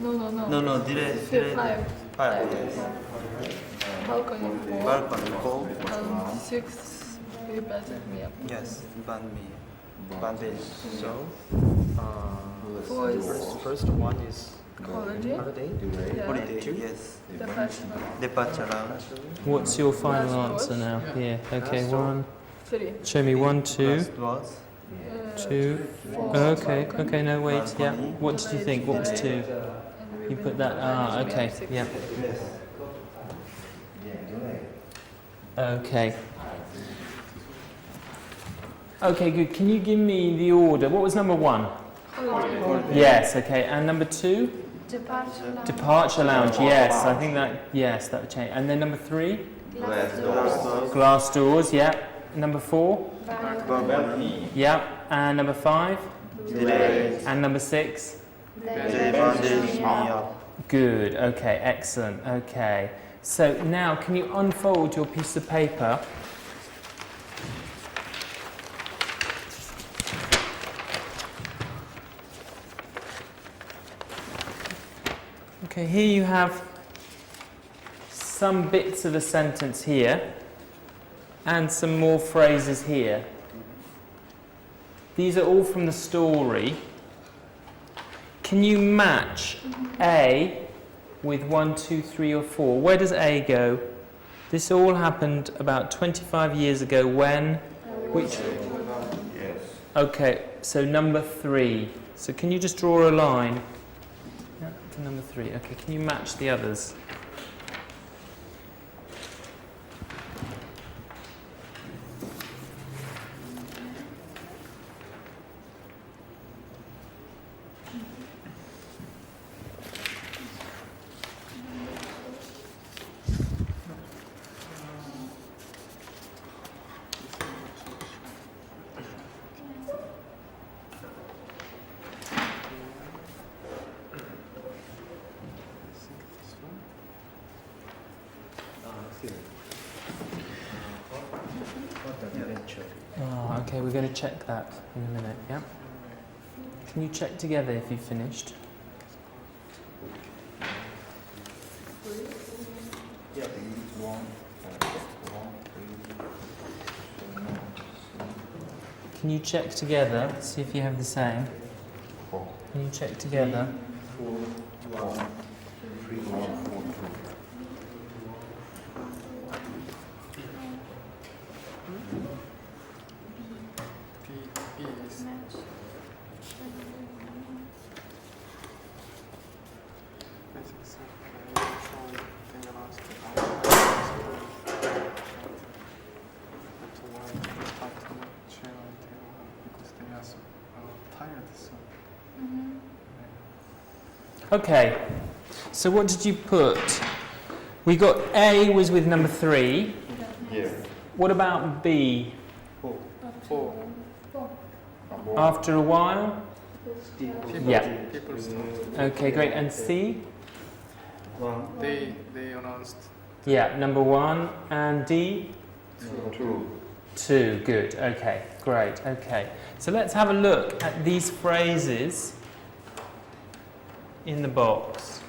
No, direct. Five. Yes. Balcony 4. Balcony 4. And 6. We budget me up. Yes. Band. So, 4 is First one is holiday. holiday. Yeah. holiday. Yes. Departure. Lounge. What's your final Last answer now? Yeah. Okay. Last One. 3. Show me 1, 2, Last was 2. 4. Okay. Okay. No, wait. Yeah. What did you think? What was 2? And we You put will that. Ah. budget me Okay. up 6. Yeah. Okay. Okay. Good. Can you give me the order? What was number 1? Holiday. Yes. Okay. And number 2? Departure lounge. Departure lounge. Yes. I think that. Yes. That would change. And then number 3? Glass doors. Glass doors. Yeah. Number 4? Balcony. Yeah. And number 5? direct. And number 6? They bandage me up. Good. Okay. Excellent. Okay. So now, can you unfold your piece of paper? Okay, here you have some bits of a sentence here and some more phrases here. These are all from the story. Can you match A with 1, 2, 3 or 4? Where does A go? This all happened about 25 years ago when? Which? Yes. Okay, so number 3. So can you just draw a line? Yeah, to number 3. Okay, can you match the others? Oh, okay, we're going to check that in a minute, yeah? Can you check together if you've finished? Can you check together, see if you have the same? Can you check together? Okay, so what did you put? We got A was with number 3. Yeah. What about B? 4. After a while? Yeah. People start. Okay, great. And C? They announced. Yeah, number 1. And D? 2. 2. Good. Okay, great. Okay. So let's have a look at these phrases in the box.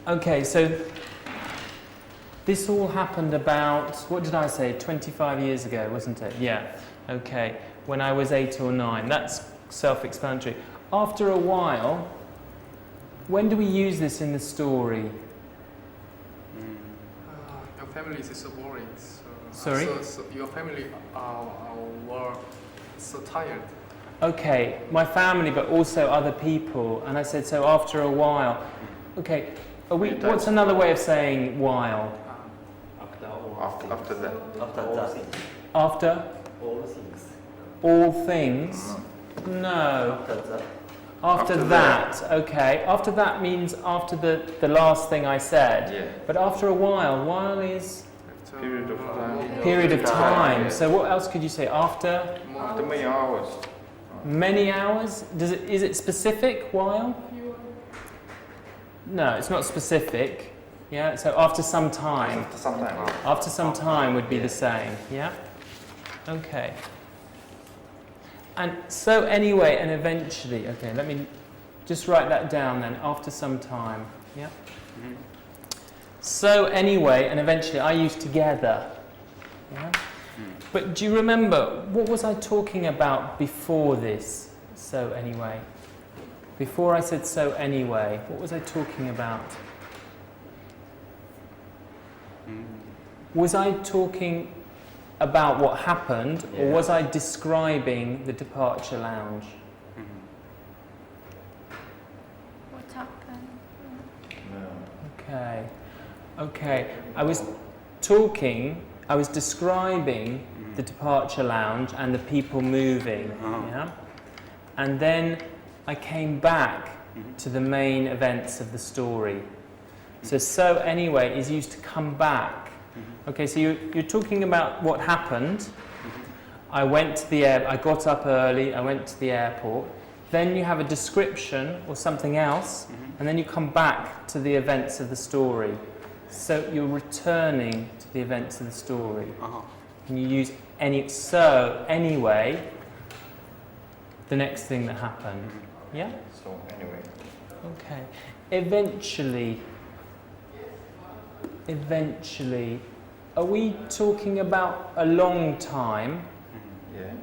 Okay, so this all happened about, what did I say, 25 years ago, wasn't it? Yeah, okay, when I was 8 or 9. That's self-explanatory. After a while, when do we use this in the story? Your family is so boring. Sorry? So your family were so tired. Okay, my family, but also other people. And I said, so after a while. Okay, what's another way of saying while? After that. After? All things? No. After that, okay. After that means after the last thing I said. Yeah. But after a while is Period of time. period of time. Yeah. So what else could you say? After After many hours. many hours? Is it specific while? No, it's not specific. Yeah, so after some time. After some time. After some time would be the same. Yeah? Okay. And so anyway, and eventually, okay, let me just write that down then, after some time. Yeah? So anyway, and eventually, I use together. Yeah? But do you remember, what was I talking about before this? So anyway. Before I said so anyway, what was I talking about? Was I talking about what happened, or was I describing the departure lounge? What happened? Okay. Okay. I was describing the departure lounge and the people moving. Yeah? And then I came back to the main events of the story. So anyway is used to come back. Okay, so you're talking about what happened. I got up early, I went to the airport. Then you have a description or something else, and then you come back to the events of the story. So you're returning to the events of the story. And you use anyway, the next thing that happened. Yeah? So anyway. Okay. Eventually, are we talking about a long time? Yeah.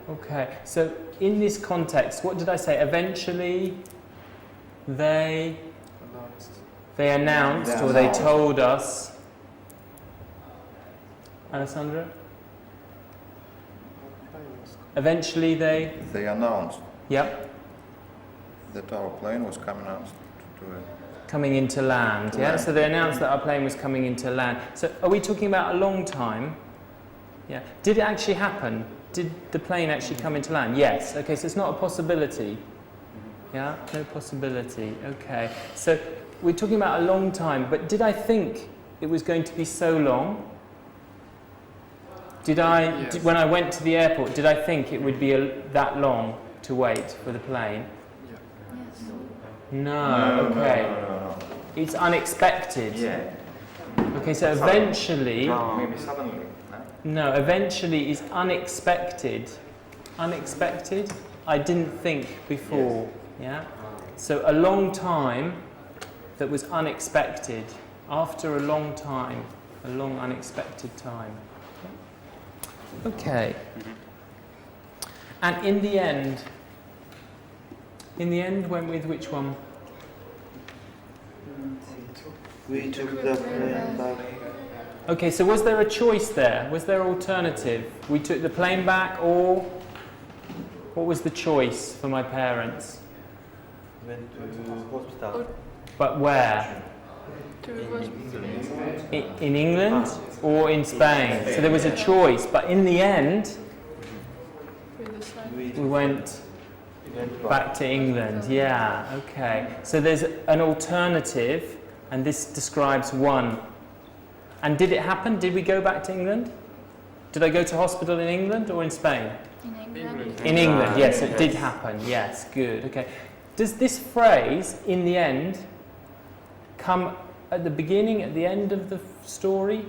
Okay. So in this context, what did I say? Eventually, they announced or they told us. Alessandra? Eventually they announced Yep. that our plane was coming out to it. Coming into land, yeah? So they announced that our plane was coming into land. So are we talking about a long time? Yeah. Did it actually happen? Did the plane actually come into land? Yes. Okay, so it's not a possibility. Yeah? No possibility. Okay. So we're talking about a long time, but did I think it was going to be so long? When I went to the airport, did I think it would be that long to wait for the plane? Yes. No, okay. No. It's unexpected. Yeah. Okay, so eventually... Maybe suddenly. No, eventually is unexpected. Unexpected? I didn't think before. Yeah? So a long time that was unexpected. After a long time. A long unexpected time. Okay. And in the end, went with which one? We took the plane back. Okay, so was there a choice there? Was there an alternative? We took the plane back, or what was the choice for my parents? Went to hospital. But where? To In England or in Spain? So there was a choice, but in the end, we went back to England. Yeah, okay. So there's an alternative, and this describes one. And did it happen? Did we go back to England? Did I go to hospital in England or in Spain? in England. In England, yes, it did happen. Yes, good. Okay. Does this phrase, in the end, come at the beginning, at the end of the story?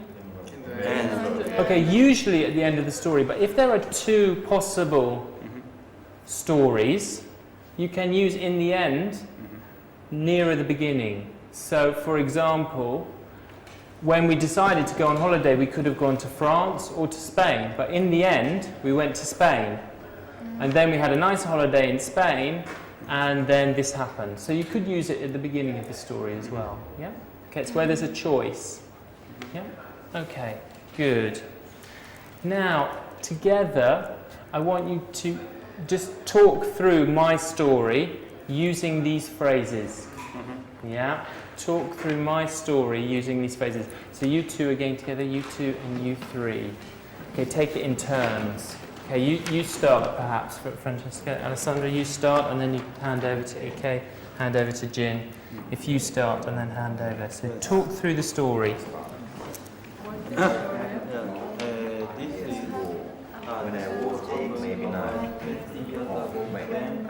Okay, usually at the end of the story, but if there are two possible stories, you can use in the end nearer the beginning. So, for example, when we decided to go on holiday, we could have gone to France or to Spain, but in the end, we went to Spain. And then we had a nice holiday in Spain, and then this happened. So you could use it at the beginning of the story as well. Yeah? Okay, it's where there's a choice. Yeah? Okay, good. Now, together, I want you to just talk through my story using these phrases. Yeah? Talk through my story using these phrases. So you two again together, you two and you three. Okay, take it in turns. Okay, you start perhaps, Francesca. Alessandra, you start, and then you hand over to Ike, hand over to Jin. If you start, and then hand over. So talk through the story. This is when I was 8, maybe 9.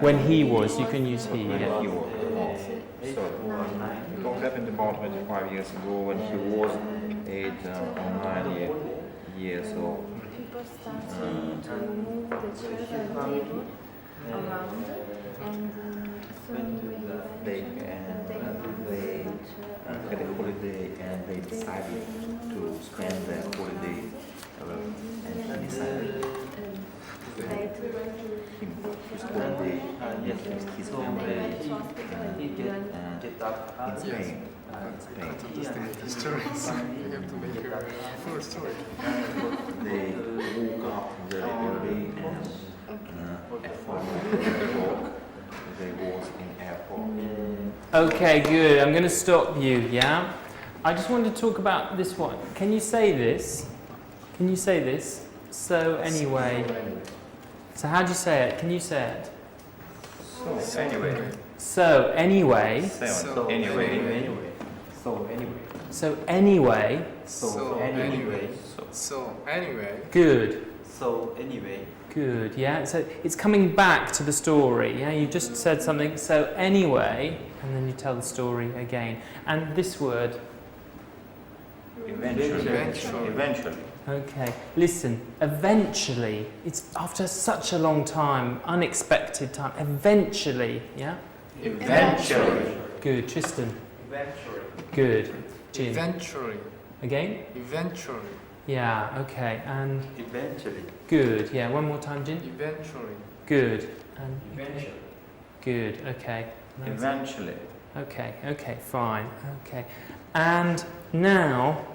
When he was, you can use he. Yeah. So, happened about 25 years ago when he was 8 or 9 years old. People started to move the chairs and table around, and soon They had a holiday and they decided to spend their holiday and he decided him to spend the with his family Get up. in Spain. Just to make the stories. You have to make a full story. They woke up very early and at 4 o'clock they was in airport. Okay, good. I'm going to stop you, yeah? I just want to talk about this one. Can you say this? Can you say this? So anyway. So how do you say it? Can you say it? So anyway, So anyway. so anyway, So anyway. So anyway. So anyway. So anyway. Good. So anyway. Good, yeah. So it's coming back to the story. Yeah, you just said something. So anyway, and then you tell the story again. And this word. eventually. Okay. Listen. Eventually, it's after such a long time, unexpected time. Eventually, yeah. Eventually. Good, Tristan. Eventually. Good, Jin. Eventually. Again. Eventually. Yeah. Okay. And Eventually. good. Yeah. One more time, Jin. Eventually. Good. And Eventually. good. Okay. Nice. Eventually. Okay, okay, fine. Okay. And now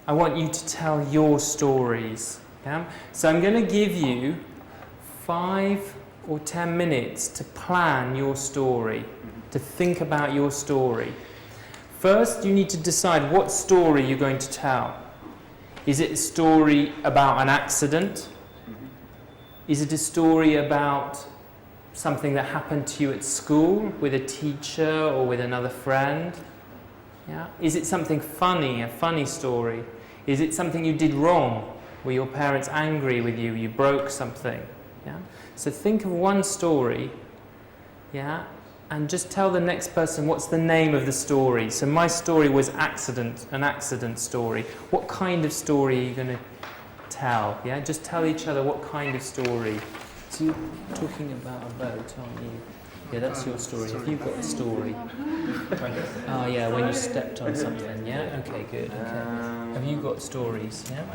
I want you to tell your stories. Yeah? So I'm going to give you 5 or 10 minutes to plan your story, to think about your story. First, you need to decide what story you're going to tell. Is it a story about an accident? Is it a story about something that happened to you at school with a teacher or with another friend? Yeah? Is it something funny, a funny story? Is it something you did wrong? Were your parents angry with you? You broke something? Yeah? So think of one story, yeah, and just tell the next person what's the name of the story. So my story was accident, an accident story. What kind of story are you going to tell? Yeah, just tell each other what kind of story. So you're talking about a boat, aren't you? Yeah, that's your story. Have you got a story? Oh yeah, when you stepped on something. Yeah. Okay, good. Okay. Have you got stories? Yeah.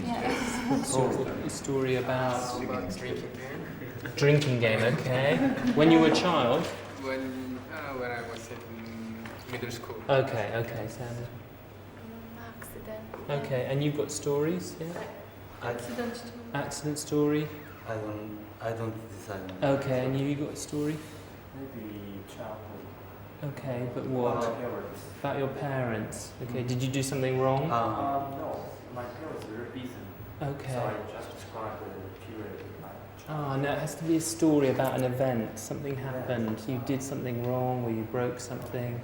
Yes. So a story about About drinking game. drinking game. Okay. When you were a child. When I was in middle school. Okay. Okay. Sam. Accident. Okay. And you've got stories. Yeah. Accident too. Accident story. I don't decide. Okay. And you got a story. Maybe childhood. Okay. But what? Parents. About your parents. Okay. Did you do something wrong? No, my parents were busy. Okay. So I just described the period of my Oh, no, it has to be a story about an event. Something happened. You did something wrong, or you broke something,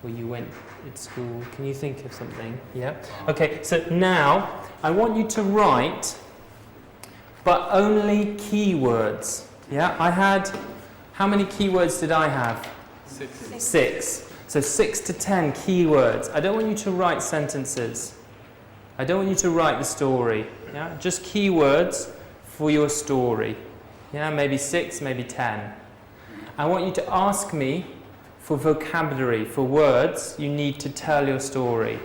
or you went at school. Can you think of something? Yeah? Okay, so now I want you to write, but only keywords. Yeah? I had, how many keywords did I have? 6. 6. So 6 to 10 keywords. I don't want you to write sentences. I don't want you to write the story. Yeah? Just keywords for your story. Yeah, maybe 6, maybe 10. I want you to ask me for vocabulary, for words you need to tell your story.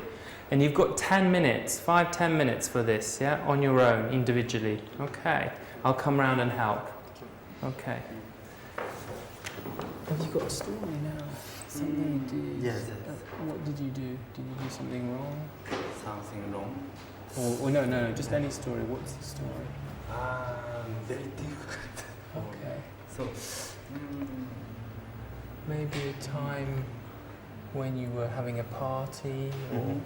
And you've got 10 minutes, 5-10 minutes for this, yeah, on your own, individually. Okay, I'll come round and help. Okay. Have you got a story now? Something you did? Yes. What did you do? Did you do something wrong? Something wrong. Or no, just any story. What's the story? Very difficult. Okay. So, Maybe a time when you were having a party, or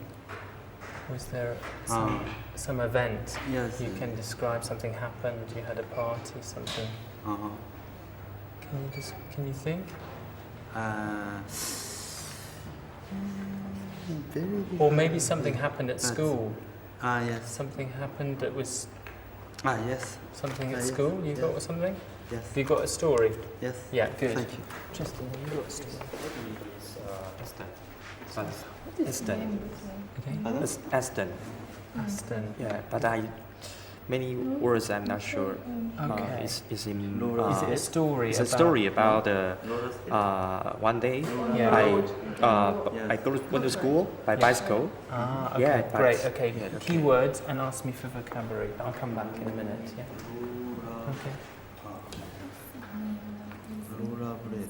was there some event? yes. You can describe something happened. You had a party, something. Can you think? Very Or maybe something happened at That's- school. yes. Something happened that was Yes. something at Yes, school. You yes. got something? Yes. Have you got a story? Yes. Yeah, good. Thank you. Tristan, have you got a story? Maybe it's But What is Aston. name between? Okay. Pardon? it's Aston. Aston. Yeah, but many words I'm not sure. Okay. It's in. Laura. Is it a story? It's a about- story about Laura one day Yeah. I went to school by bicycle. Ah, okay, Yeah, but- great. Okay, yeah, okay. keywords and ask me for vocabulary. I'll come back in a minute. Yeah. Okay. Laura bread.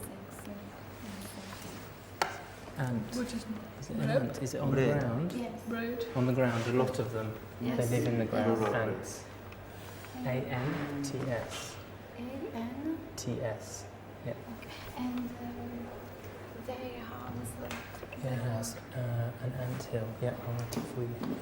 Ant. Which is Is it an ant? Is it on the Bread. ground? yes. Bread. On the ground, a lot of them. Yes. They live in the ground. Laura bread. Ants. A-N-T-S. A-N. T-S. Yeah. And they have It has an ant hill. Yeah, I'll write it for you.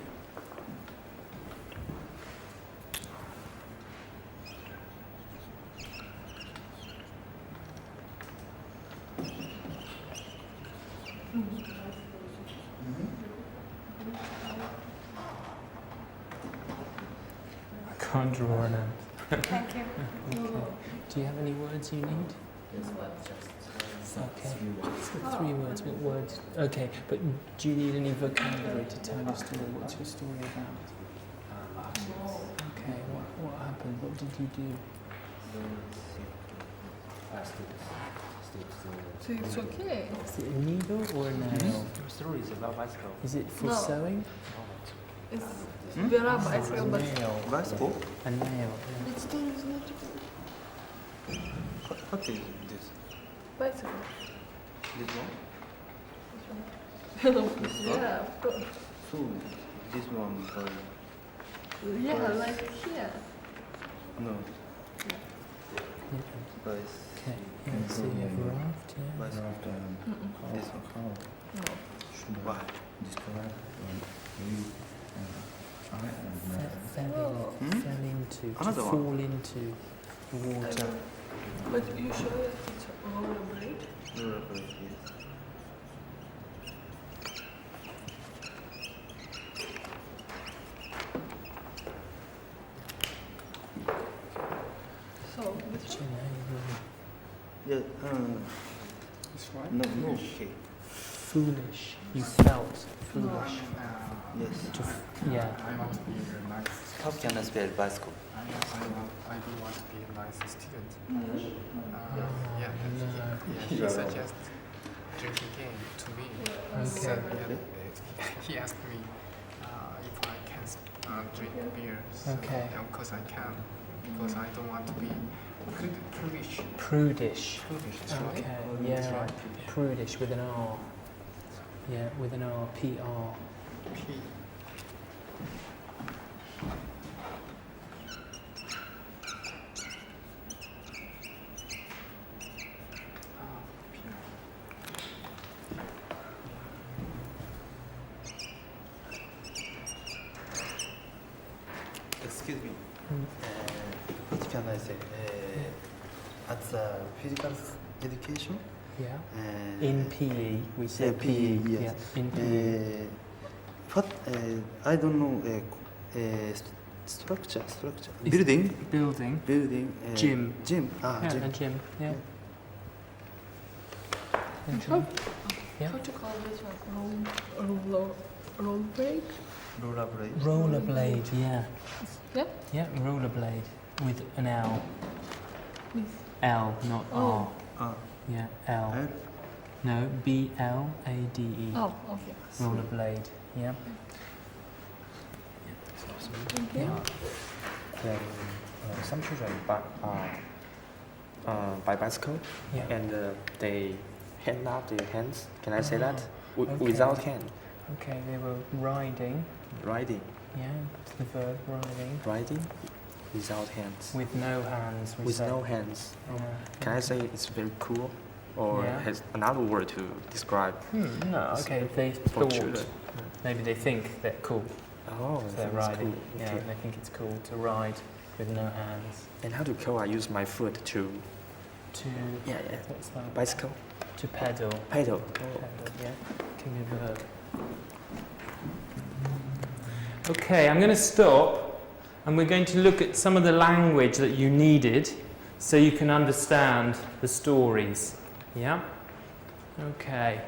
I can't draw an ant. Thank you. Okay. Do you have any words you need? Okay. So 3 words. What words? Okay, but do you need any vocabulary to tell your story? What's your story about? Okay, what happened? What did you do? So it's okay. Is it a needle or a nail? The story is about bicycle. Is it for No. sewing? It's there are bicycle, A but nail. Bicycle? A nail. Yeah. the story is not What is this? bicycle. This one? Yeah, of course. So, this one, Yeah, like here. no. Yeah. Bicycle. Okay. Yeah, so you have raft, yeah. Bicycle. This one. No. Why? Fell into, to Another one. fall into the water. But you sure that it's rollerblade? Laura bread, yes. So this Do you one? know, Yeah, This one? no, okay. foolish. You felt foolish. Yes. To yeah. I want to be a nice. How can I spell bicycle? I do want to be a nice student. Yeah, no. he suggests drinking game to me. So he asked me if I can drink beer. So, Okay. Of course I can, because I don't want to be prudish. Prudish. Prudish, is right? Okay. That's Yeah. right. Prudish with an R. Yeah, with an R. P-R. P. Excuse me. Mm. What can I say? At the physical education, Yeah. uh, In PE, we say yeah, PE, yes. Yeah. In PE. what I don't know. Structure. Is- Building. Building. Gym. Gym. Yeah, Gym. a gym. Yeah. A And gym. Yeah. How to call this one? Rollerblade? Laura bread. Rollerblade. Yeah. Yeah? Yeah. Rollerblade with an L. With L, not R. Ah, Yeah. L. and No. B-L-A-D-E. Oh, okay. Rollerblade. Yeah. Thank you. Yeah. Some children by bicycle Yeah. and they hand out their hands. Can I say Ah, that? okay. Without hand, Okay. They were riding. riding, Yeah. It's the verb riding. without hands, With no hands. We with say. no hands. Yeah. Can I say it's very cool, or Yeah. has another word to describe? No. Okay. They For thought. children. Maybe they think they're cool. Oh, So they're that's riding. cool. Yeah. Okay. They think it's cool to ride with no hands. And how to call? I use my foot to To. yeah. What's that? Bicycle, To pedal. pedal. Pedal, yeah. Can be a verb. Okay, I'm going to stop and we're going to look at some of the language that you needed so you can understand the stories. Yeah? Okay.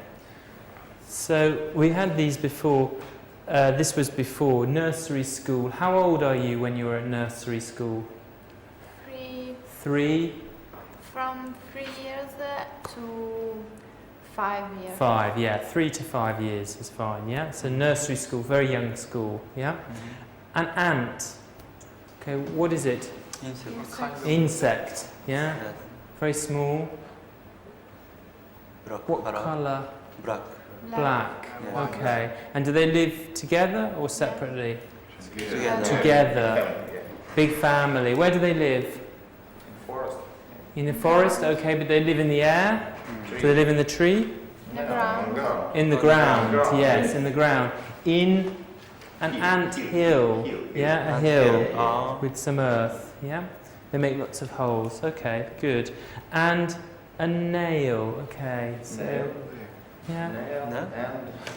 So we had these before. This was before nursery school. How old are you when you were at nursery school? 3 3, from 3 years to 5 years. 5. Yeah, 3 to 5 years is fine. Yeah. So nursery school, very young school. Yeah. An ant. Okay, what is it? Insect. Insect. Yeah. Yes. Very small. Black. What color. colour? Black. Black. Yeah. Okay. And do they live together or separately? Together. Together. Big family. Where do they live? Forest. In the forest? Okay, but they live in the air? Do they live in the tree? The ground. In the ground, yes, in the ground. In an ant hill. Yeah, a hill Oh. with some earth. Yeah. They make lots of holes. Okay, good. And a nail. Okay, so. Yeah. No?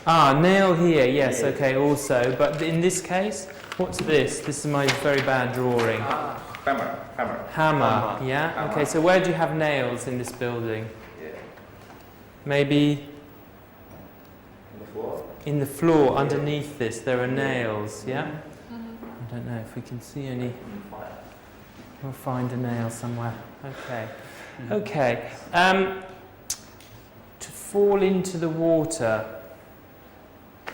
Ah, nail here, yes, okay, also. But in this case, what's this? This is my very bad drawing. Hammer. Hammer, yeah? Okay, so where do you have nails in this building? Yeah. Maybe On the floor. in the floor underneath this, there are nails, yeah? I don't know if we can see any. We'll find a nail somewhere. Okay. Okay. To fall into the water.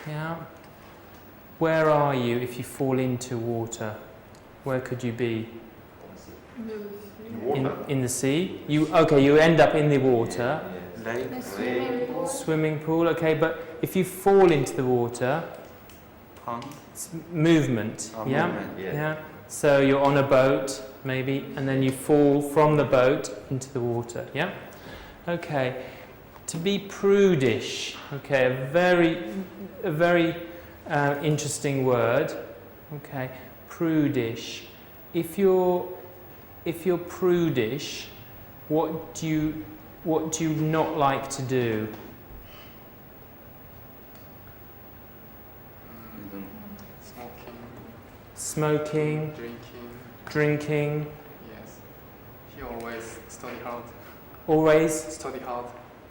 Yeah. Where are you if you fall into water? Where could you be? In the sea? You end up in the water. Lake. The swimming pool. Swimming pool, okay, but if you fall into the water, Pond. it's movement, Oh, yeah? movement, Yeah. So you're on a boat, maybe, and then you fall from the boat into the water, yeah? Okay. To be prudish, okay, a very interesting word, okay, prudish. If you're prudish, what do you not like to do? Smoking, Smoking, drinking. drinking, Yes. He always study hard. always Study hard.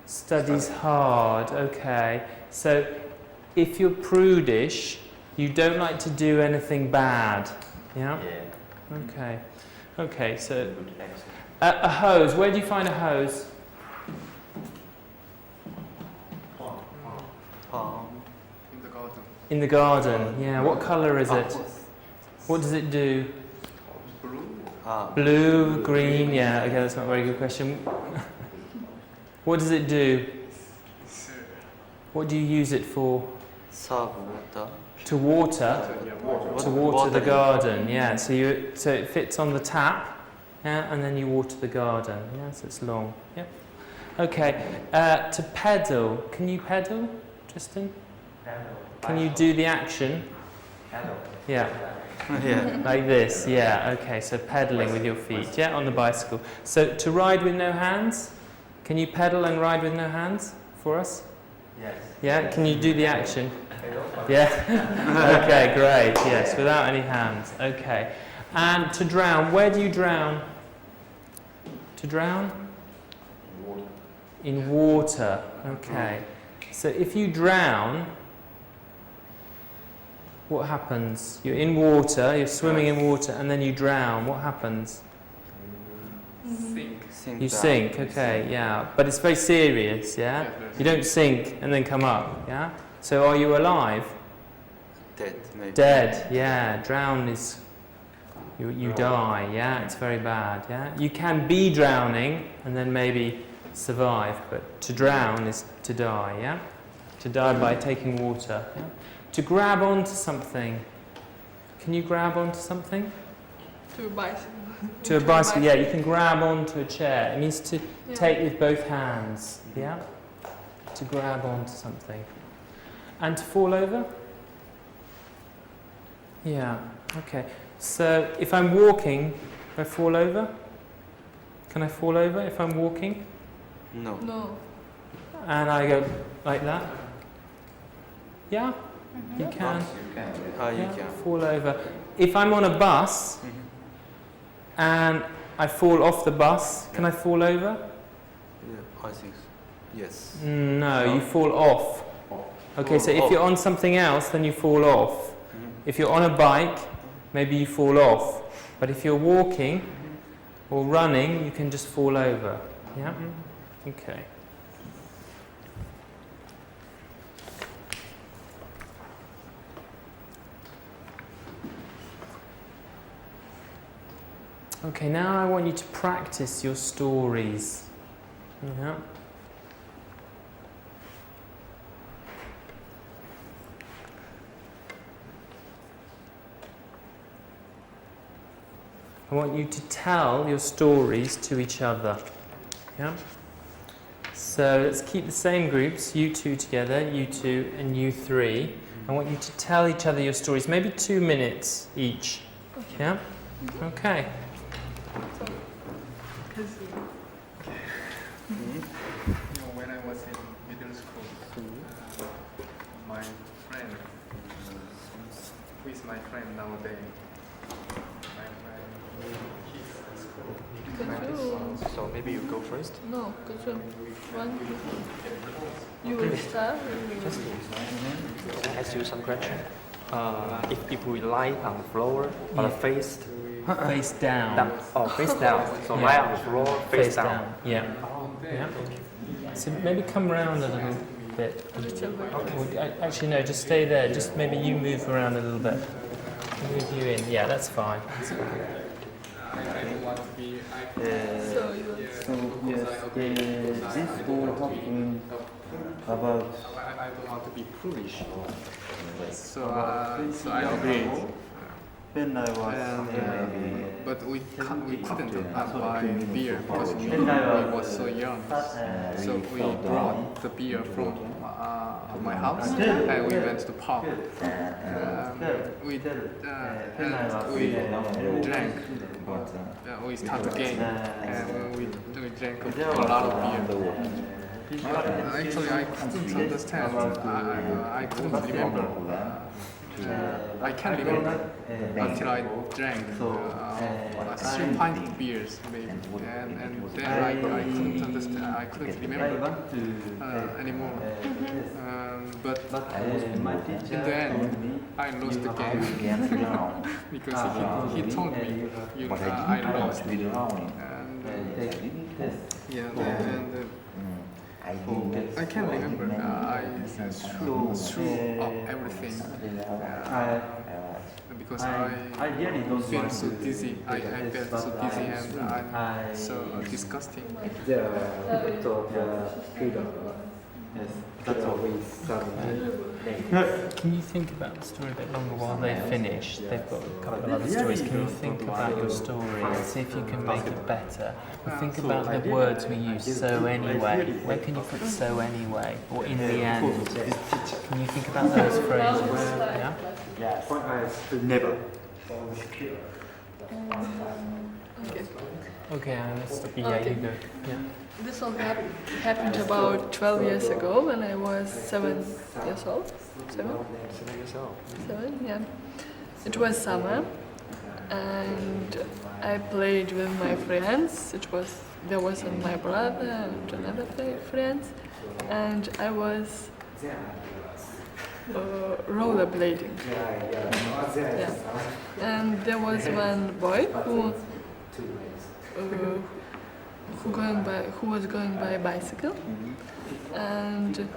studies hard, okay. So if you're prudish, you don't like to do anything bad, yeah? Yeah. Okay. Okay, so Good accent. a hose, where do you find a hose? Pond. In the garden. In the garden, yeah. What colour is it? What does it do? Blue. Blue, green, yeah, okay, that's not a very good question. What does it do? What do you use it for? Serve water. To water? To water the Watering. garden, yeah. So it fits on the tap, yeah, and then you water the garden, yeah, so it's long, yeah. Okay, to pedal, can you pedal, Tristan? Can you do the action? Yeah. Yeah. Like this, yeah, okay, so pedaling with your feet, yeah, on the bicycle. So to ride with no hands, can you pedal and ride with no hands for us? Yes. Yeah, can you do the action? Yeah? Okay, great, yes, without any hands, okay. And to drown, where do you drown? To drown? In water, okay. So if you drown, what happens? You're in water, you're swimming in water, and then you drown. What happens? Sink. You down. sink, okay, yeah. But it's very serious, yeah? You don't sink and then come up, yeah? So are you alive? Dead. Maybe. Dead, yeah. Drown is... You die, yeah? It's very bad, yeah? You can be drowning and then maybe survive, but to drown is to die, yeah? To die by taking water, yeah? To grab onto something. Can you grab onto something? To a bicycle. To a bicycle, yeah, you can grab onto a chair. It means to take with both hands, yeah? To grab onto something. And to fall over? Yeah, okay. So if I'm walking, if I fall over? Can I fall over if I'm walking? No. No. And I go like that? Yeah? You can. You can. You Yeah, can. fall over. If I'm on a bus and I fall off the bus, can I fall over? Yeah, I think so. Yes. No, No? you fall off. Okay, so if you're on something else, then you fall off. If you're on a bike, maybe you fall off. But if you're walking or running, you can just fall over. Yeah? Okay. Okay, now I want you to practice your stories. Yeah. I want you to tell your stories to each other. Yeah? So let's keep the same groups, you two together, you two and you three. I want you to tell each other your stories, maybe 2 minutes each. Yeah? Okay. When I was in middle school, my friend, who is my friend nowadays, my friend, he's in school. So maybe you go first. No, because you will start. Can I ask you some question? If we lie on the floor or face Face down. down, face down. So Yeah. lie on the floor, face down. Yeah. Yeah. So maybe come around a little bit. Actually, no, just stay there. Just maybe you move around a little bit. Move you in. Yeah, that's fine. That's fine. I don't want to be. So you will So yes, this will happen about I don't want to be foolish. So I agreed. when I was But we couldn't buy beer because we was so young. So we brought the beer from my house and we went to pub. We drank. We started the game and we drank a lot of beer. Actually, I couldn't understand. I couldn't remember. I can't remember until I drank 3 pints of beers maybe, and then I couldn't understand. I couldn't remember anymore. But in the end, I lost the game because he told me I lost. And I can't remember. I threw up everything because I feel so dizzy. I felt so dizzy and I'm so disgusting. that's all. Can you think about the story a bit longer while they finish? They've got a couple of other stories. Can you think about your story and see if you can make it better? Or think about the words we use, so anyway. Where can you put so anyway? Or in the end? Can you think about those phrases? Yeah? Never. Okay. Okay, let's stop. Yeah, you go. Yeah. This all happened about 12 years ago when I was 7 years old. 7? 7 years old. 7, yeah. It was summer and I played with my friends. There was my brother and another friends, and I was rollerblading. Yeah. And there was one boy who was going by bicycle, and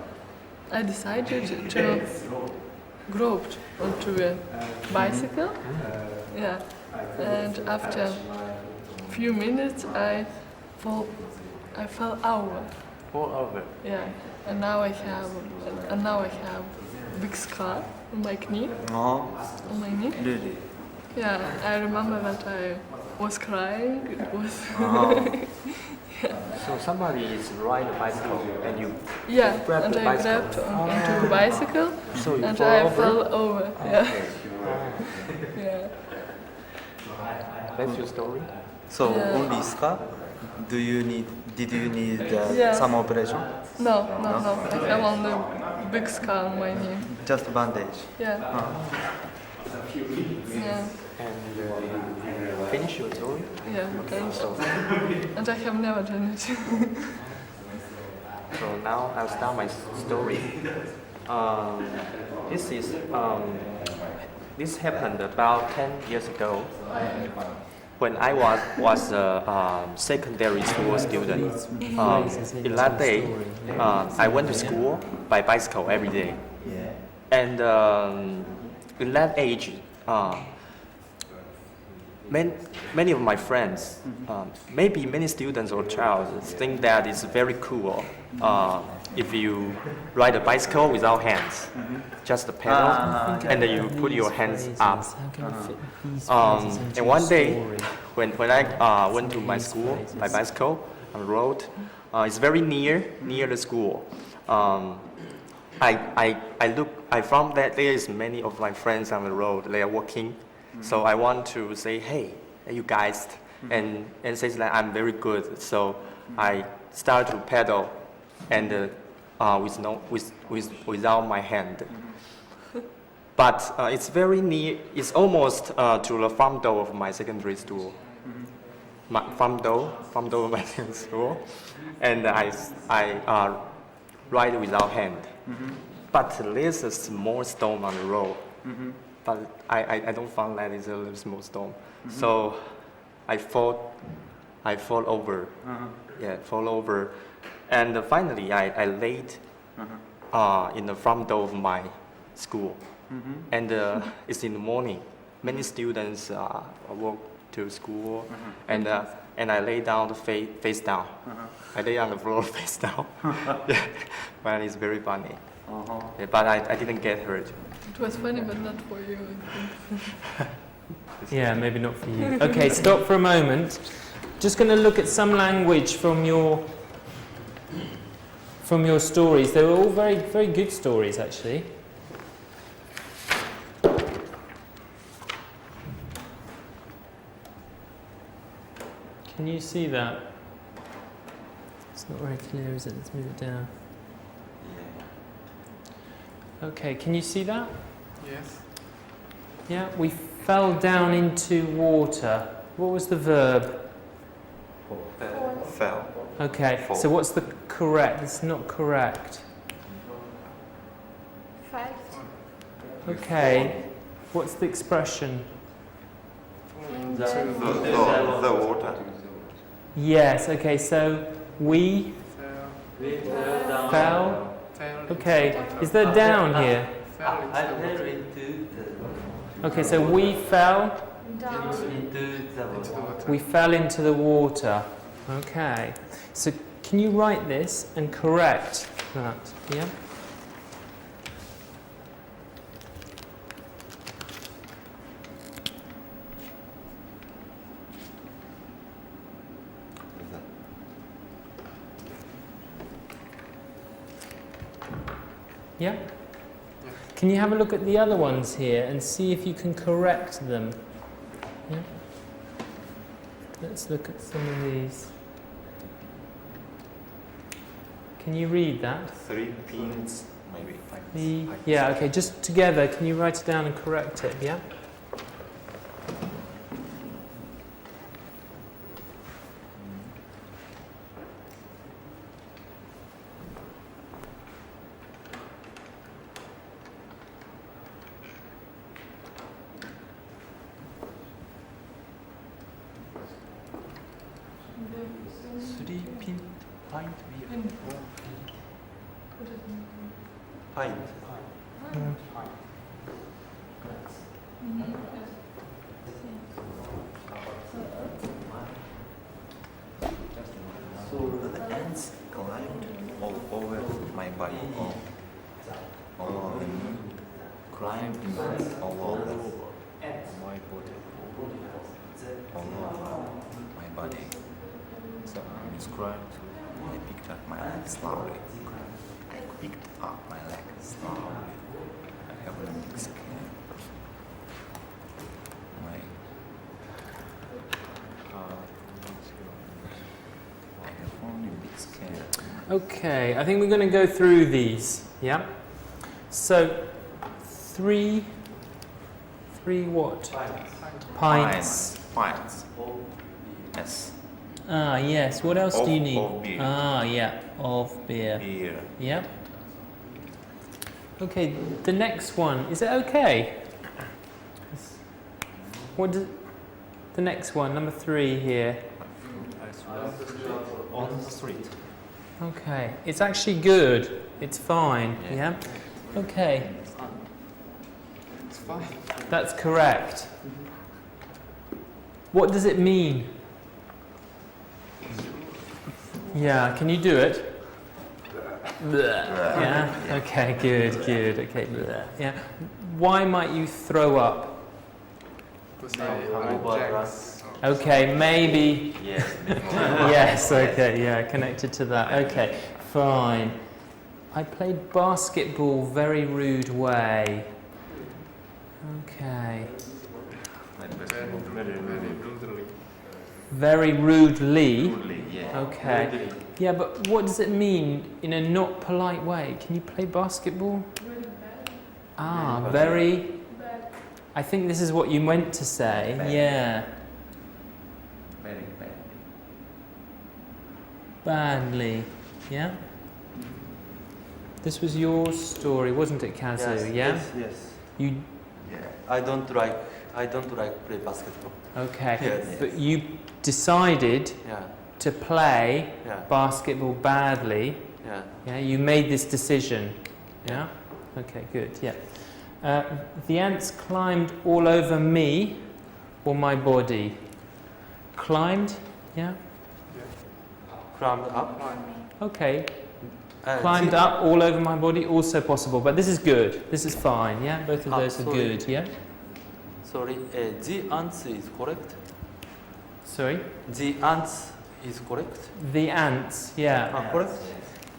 I decided to grab onto a bicycle. Yeah, and after a few minutes I fell over. All over. Yeah, and now I have big scar on my knee. Oh, On my knee. really? Yeah, I remember that I was crying. It was. So somebody is riding a bicycle and you Yeah, grabbed and the I bicycle. grabbed onto a bicycle, So you and fall I over? fell over. Yeah. Yeah. That's your story? So Yeah. only scar? Did you need Yeah. some operation? No. I have only a big scar on my knee. Just bandage. Yeah. Yeah. And finish your story? Yeah. So, And I have never done it. so now I'll start my story. This is this happened about 10 years ago when I was a secondary school student. In that day, I went to school by bicycle every day, and in that age, many of my friends, maybe many students or child, think that it's very cool if you ride a bicycle without hands, just the pedal, and then you put your hands up. And one day, when I went to my school by bicycle on the road, it's very near the school. I found that there is many of my friends on the road. They are walking, so I want to say, hey, you guys, and say that I'm very good. So I start to pedal, and without my hand. But it's very near. It's almost to the front door of my secondary school. Front door of my secondary school, and I ride without hand. But there's a small stone on the road. But I don't find that it's a little small stone. So I fall over. Yeah, fall over. And finally I laid in the front door of my school. And it's in the morning. Many students walk to school, and I lay down face down. I lay on the floor face down. Yeah, but it's very funny. Yeah, but I didn't get hurt. It was funny, but not for you. I think. Yeah, maybe not for you. Okay, stop for a moment. Just going to look at some language from your stories. They were all very, very good stories, actually. Can you see that? It's not very clear, is it? Let's move it down. Okay, can you see that? Yes. Yeah, we fell down into water. What was the verb? Fell. Okay, Fall. so what's the correct? It's not correct. Five. Okay, what's the expression? The water. Yes, okay, so we Fell. fell. Fell. Okay, is there down here? Fell into Okay, so we fell. Down. the water. We fell into the water. Okay, so can you write this and correct that? Yeah. Yeah? Can you have a look at the other ones here and see if you can correct them? Yeah? Let's look at some of these. Can you read that? 3 pins, maybe 5. Yeah, okay, just together, can you write it down and correct it? Yeah? Pint. So the ants climbed all over my body, all over me, climbed all over my body, all over my body. So I described, I picked up my leg slowly. I picked up my leg slowly. I have a big skin. I have only big skin. Okay, I think we're going to go through these. Yeah? So, three what? Pints. Pints. Yes. Ah, yes. What else do you need? Of beer. Ah, yeah, of beer. Beer. Yeah. Okay, the next one, is it okay? What does, the next one, number 3 here. On the street. Okay, it's actually good. It's fine, yeah? Okay, It's fine. that's correct. What does it mean? Yeah, can you do it? Yeah, okay, good, okay, yeah. Why might you throw up? Because I drank. Okay, maybe. Yes. Yes, okay, yeah, connected to that. Okay, fine. I played basketball very rude way. Okay. Very rudely. Yeah. Okay. Yeah, but what does it mean in a not polite way? Can you play basketball? Ah, very. I think this is what you meant to say. Yeah. Very bad. Badly. Yeah? This was your story, wasn't it, Kazu? Yeah? Yes. You Yeah. I don't like play basketball. okay. Yes. But you decided Yeah. to play Yeah. basketball badly. Yeah. Yeah, you made this decision. Yeah? Okay, good. Yeah. The ants climbed all over me or my body. Climbed? Yeah? Climbed up. Okay. Climbed up all over my body, also possible. But this is good. This is fine. Yeah? Both of those are sorry. good. Yeah? Sorry, the ants is correct. Sorry? The ants is correct. The ants. Yeah. Correct.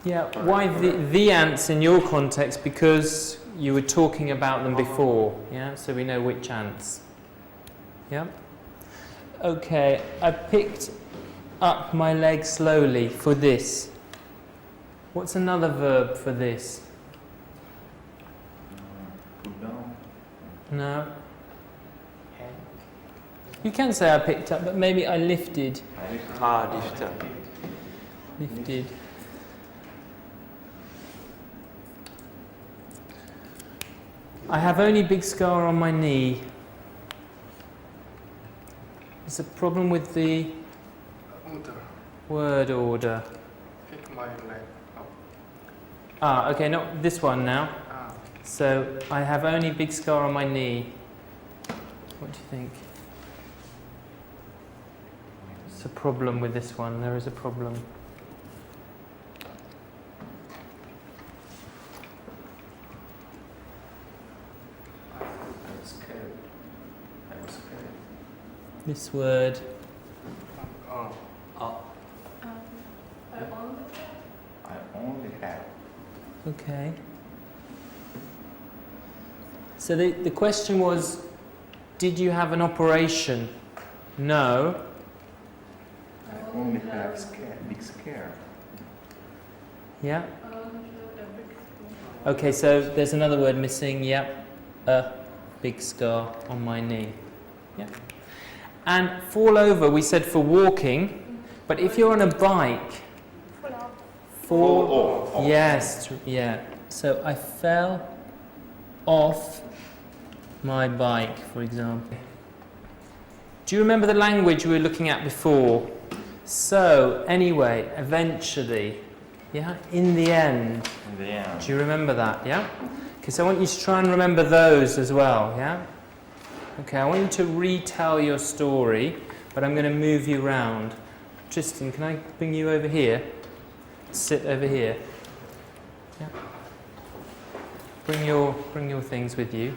Yeah. Why the ants in your context? Because you were talking about them before. Yeah? So we know which ants. Yeah? Okay. I picked up my leg slowly for this. What's another verb for this? Put down. No. You can say I picked up, but maybe I lifted. Lifter. Lifted. I have only big scar on my knee. There's a problem with the Order. word order. Pick my leg up. Ah, okay, not this one now. Ah. So I have only big scar on my knee. What do you think? There's a problem with this one. There is a problem. I'm scared. I'm scared. This word. Oh. I only have. Okay. So the question was, did you have an operation? No. I only have scare, big scare. Yeah. Okay, so there's another word missing. Yep. A big scar on my knee. Yeah. And fall over, we said for walking, but if you're on a bike, fall off. Yes, yeah. So I fell off my bike, for example. Do you remember the language we were looking at before? So, anyway, eventually, yeah, in the end. In the end. Do you remember that, yeah? Okay, so I want you to try and remember those as well, yeah? Okay, I want you to retell your story, but I'm going to move you round. Tristan, can I bring you over here? Sit over here. Yeah. Bring your things with you.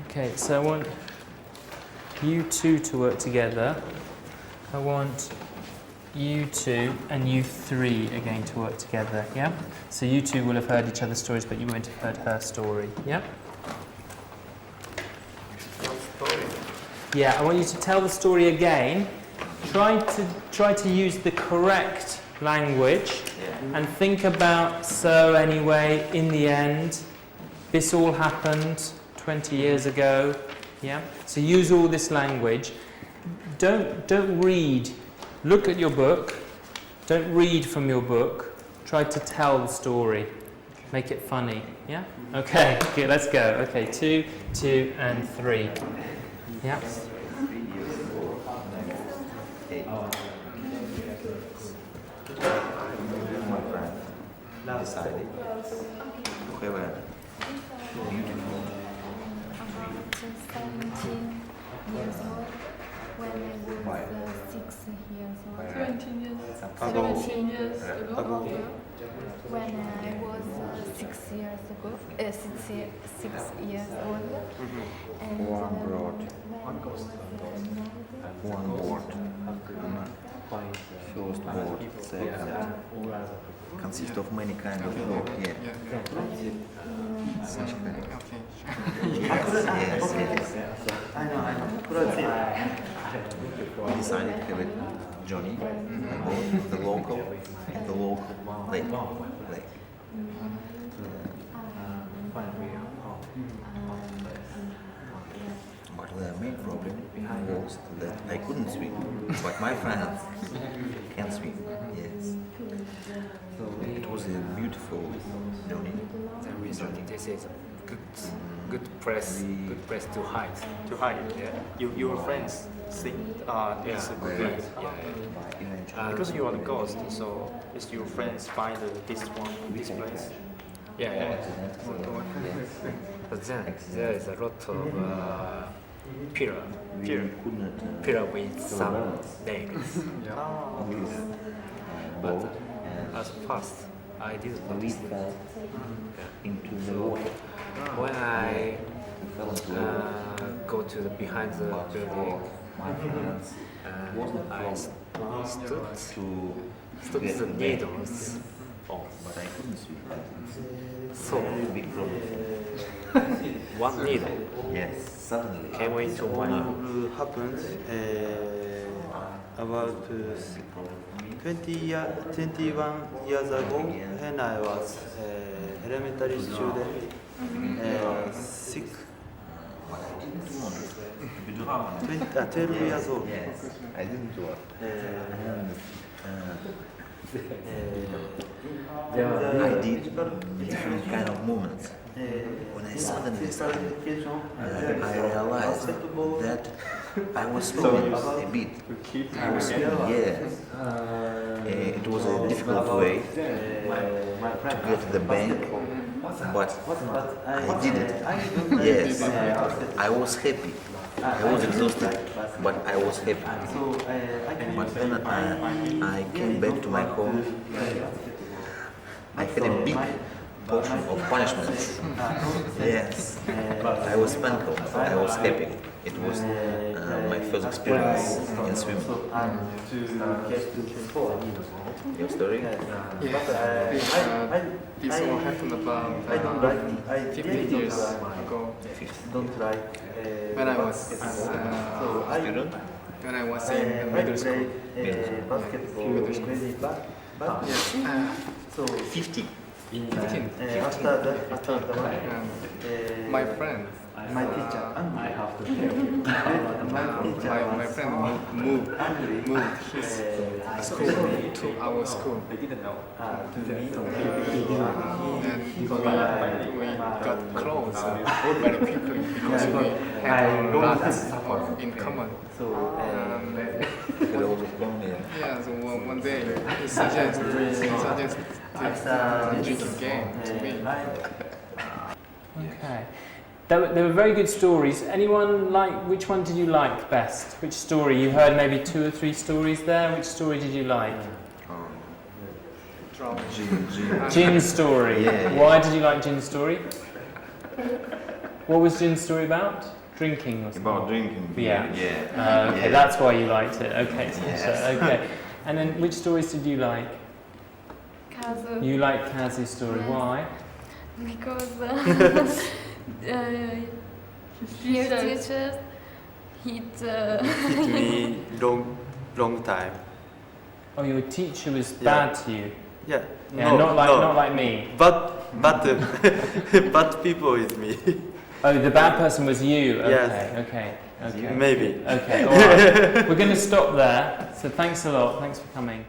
Okay, so I want you two to work together. I want you two and you three again to work together, yeah? So you two will have heard each other's stories, but you won't have heard her story, yeah? Yeah, I want you to tell the story again. Try to use the correct language and think about so anyway, in the end, this all happened 20 years ago, yeah? So use all this language. Don't read. Look at your book. Don't read from your book. Try to tell the story. Make it funny. Yeah? Okay, good, let's go. Okay, 2, 2, and 3. Yeah? 8. My friend decided to have a beautiful About 17 years old when I was 6 years old. 17 years, Ago. 17 years ago. When I was 6 years ago, 6 years old. And one broad, when I was one board. First board, second. Consists of many kind of board. Yeah. Such kind. Yes, yes. We decided to have it Johnny, both the local and the local lake. But the main problem was that I couldn't swim, but my friends can swim. Yes. It was a beautiful journey. The reason this is a good place to hide. To hide. Yeah. Your friends think it's a good place. Because you are the ghost, so is your friends find this place? Yeah. But then there is a lot of pillar with some names. But at first, I didn't notice it. Into the water. When I go to the behind the building, My friends I stood to get the the needles. but I couldn't swim. So Big problem. one needle Yes, suddenly. came into my arm. It happened about 21 years ago when I was elementary student, 12 years old. Yes, I didn't do it. I did different kind of movements. When I suddenly started, I realized that I was swimming a bit. I was swimming, yes. It was a difficult way to get to the bank, but I did it. Yes, I was happy. I was exhausted, but I was happy. But when I came back to my home, I had a big portion of punishments. Yes, I was spankled. I was happy. It was my first experience in swimming. Your story? This all happened about 15 years ago. When I was Student? when I was in middle school. Middle school. Yes. 50. 15. My friend. My teacher, My friend moved his school to our school. And we got close very quickly because we had lots in common. Yeah, so one day he suggested drinking game to me. Okay. There were very good stories. Anyone like, which one did you like best? Which story? You heard maybe 2 or 3 stories there. Which story did you like? Jin's story. Yeah. Why did you like Jin's story? What was Jin's story about? Drinking or something? About drinking. Yeah. Yeah. Okay, that's why you liked it. Okay. Yes. Okay. And then which stories did you like? Kazu. You liked Kazu's story. Yes. Why? Because dear teachers hit hit me long time. Oh, your teacher was bad to you. Yeah, Yeah, not like me. But bad people is me. Oh, the bad person was you. Okay. Yes. Okay. Maybe. Okay. All right. We're going to stop there. So thanks a lot. Thanks for coming.